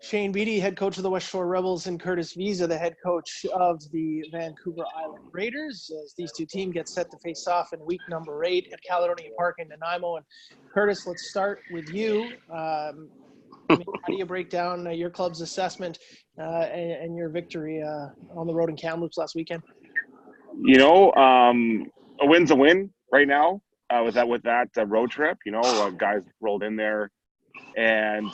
Shane Beatty, head coach of the West Shore Rebels, and Curtis Vizza, the head coach of the Vancouver Island Raiders, as these two teams get set to face off in week number 8 at Caledonia Park in Nanaimo. And Curtis, let's start with you. How do you break down your club's assessment and your victory on the road in Kamloops last weekend? A win's a win right now with that road trip. Guys rolled in there. And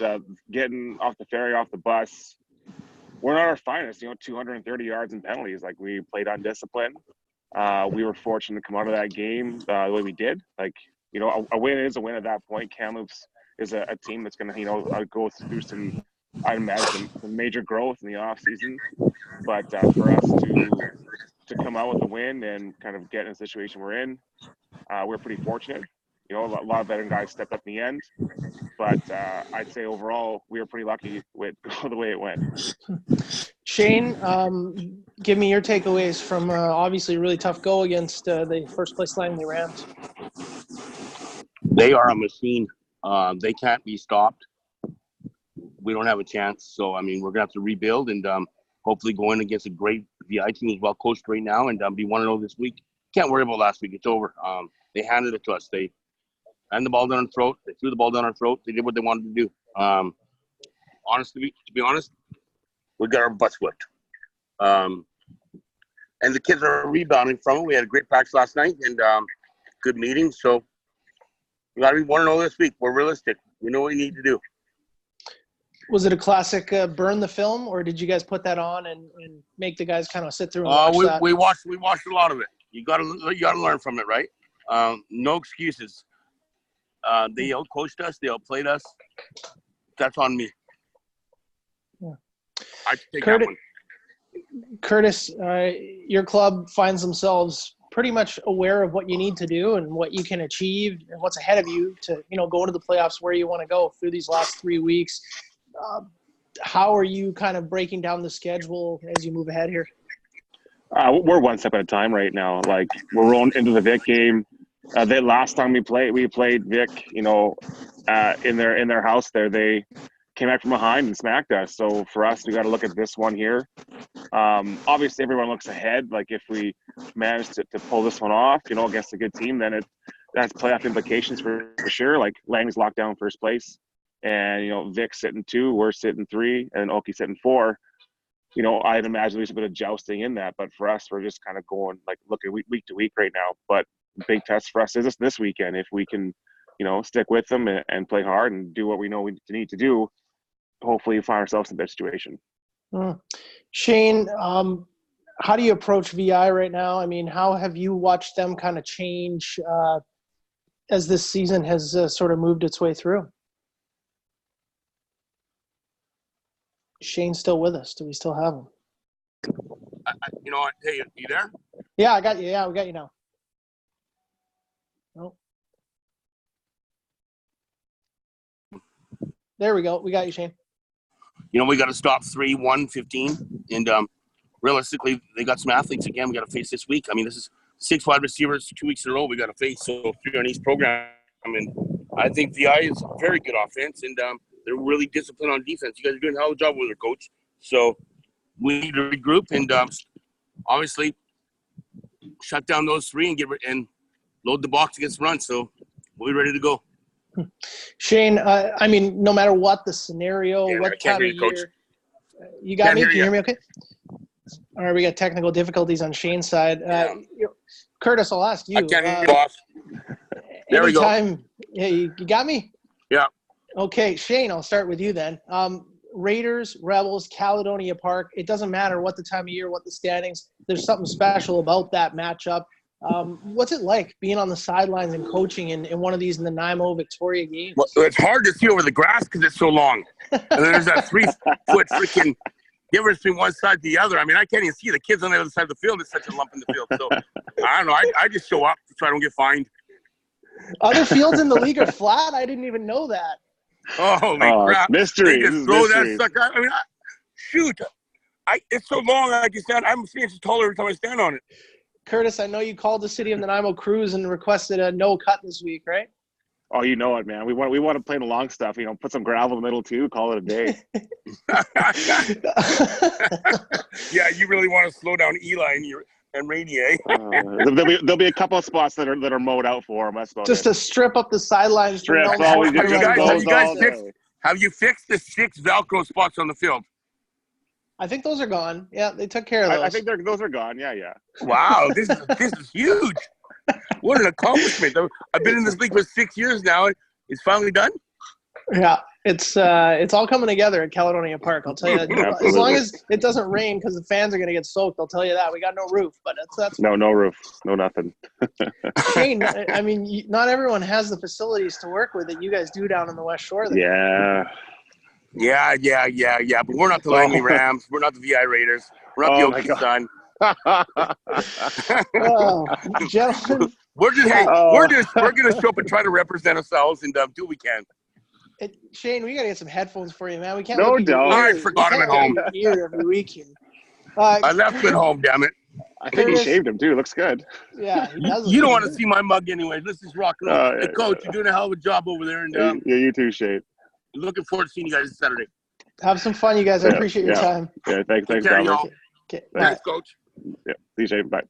getting off the ferry, off the bus, we're not our finest. 230 yards and penalties. Like, we played undisciplined. We were fortunate to come out of that game the way we did. A win is a win at that point. Kamloops is a team that's going to, go through some, I'd imagine, some major growth in the off season. But for us to come out with a win and kind of get in a situation we're in, we're pretty fortunate. A lot of veteran guys stepped up in the end. But I'd say overall, we were pretty lucky with the way it went. Shane, give me your takeaways from obviously a really tough go against the first-place Langley Rams. They are a machine. They can't be stopped. We don't have a chance. So, we're going to have to rebuild and hopefully go in against a great VI team who's well coached right now and be 1-0 this week. Can't worry about last week. It's over. They handed it to us. They ran the ball down our throat. They threw the ball down our throat. They did what they wanted to do. Honestly, to be honest, we got our butts whipped. And the kids are rebounding from it. We had a great practice last night and good meeting. So we got to be 1-0 this week. We're realistic. We know what we need to do. Was it a classic burn the film, or did you guys put that on and make the guys kind of sit through and watch that? We watched a lot of it. You got to learn from it, right? No excuses. They out-coached us. They outplayed us. That's on me. Yeah. I take that one. Curtis, your club finds themselves pretty much aware of what you need to do and what you can achieve and what's ahead of you to, go to the playoffs where you want to go through these last 3 weeks. How are you kind of breaking down the schedule as you move ahead here? We're one step at a time right now. Like, we're rolling into the Vic game. The last time we played Vic, in their house there, they came back from behind and smacked us. So for us, we got to look at this one here. Obviously, everyone looks ahead. Like, if we manage to pull this one off, against a good team, then that's playoff implications for sure. Like, Lang's locked down first place, and Vic's sitting 2, we're sitting 3, and Oki's sitting 4. I'd imagine there's a bit of jousting in that, but for us, we're just kind of going looking week to week right now. But big test for us is this weekend. If we can, stick with them and play hard and do what we know we need to do, hopefully find ourselves in that situation. Shane, how do you approach VI right now? How have you watched them kind of change as this season has sort of moved its way through? Shane's still with us. Do we still have him? Hey, you there? Yeah, I got you. Yeah, we got you now. Oh. There we go. We got you, Shane. We got to stop 3-1-15. And realistically, they got some athletes again we got to face this week. This is 6 wide receivers 2 weeks in a row we got to face. So 3 on each program. I think VI is a very good offense, and they're really disciplined on defense. You guys are doing a hell of a job with their coach. So we need to regroup and obviously shut down those 3 and load the box against run. So we'll be ready to go. Shane, no matter what the scenario, what time of year, you got me? Can you hear me okay? All right, we got technical difficulties on Shane's side. Curtis, I'll ask you. I can't hear you, boss. There we go. Yeah, you got me? Yeah. Okay, Shane, I'll start with you then. Raiders, Rebels, Caledonia Park, it doesn't matter what the time of year, what the standings, there's something special about that matchup. What's it like being on the sidelines and coaching in one of these Nanaimo Victoria games? Well, it's hard to see over the grass because it's so long. And then there's that 3-foot freaking difference between one side to the other. I can't even see the kids on the other side of the field. It's such a lump in the field. So, I don't know. I just show up so I don't get fined. Other fields in the league are flat? I didn't even know that. Holy crap. Mystery. They just throw that sucker. Shoot. It's so long I can stand. I'm 3 inches taller every time I stand on it. Curtis, I know you called the city of Nanaimo Crews and requested a no cut this week, right? Oh, you know it, man. We want to play the long stuff. You know, put some gravel in the middle too. Call it a day. Yeah, you really want to slow down Eli and Rainey, eh? There'll be a couple of spots that are mowed out for them. That's about Just it. to strip up the sidelines. Strip. For All we no do. Have you guys all fixed? day. Have you fixed the 6 Velcro spots on the field? I think those are gone. Yeah, they took care of those. I think those are gone. Yeah. Wow, this is huge. What an accomplishment! I've been in this league for 6 years now. It's finally done. Yeah, it's all coming together at Caledonia Park. I'll tell you. As long as it doesn't rain, because the fans are going to get soaked. I'll tell you that. We got no roof, but that's no roof, no nothing. Shane, I mean, not everyone has the facilities to work with that you guys do down in the West Shore. Yeah. But we're not the Langley Rams. We're not the VI Raiders. We're not the Okie Sun. Oh, gentlemen, we're gonna show up and try to represent ourselves and do what we can. Shane, we gotta get some headphones for you, man. We can't. No doubt. I forgot him at home. Here every weekend. I left him at home. Damn it. I think he shaved him too. Looks good. Yeah, he does. You don't want to see my mug anyway. Let's just rock and roll. Hey, yeah, Coach, you're doing a hell of a job over there, and yeah, you too, Shane. Looking forward to seeing you guys Saturday. Have some fun, you guys. I appreciate your time. Yeah, thanks, Take care, Dominic. y'all. Okay, Thanks, Coach. Yeah, see you, Shane. Bye.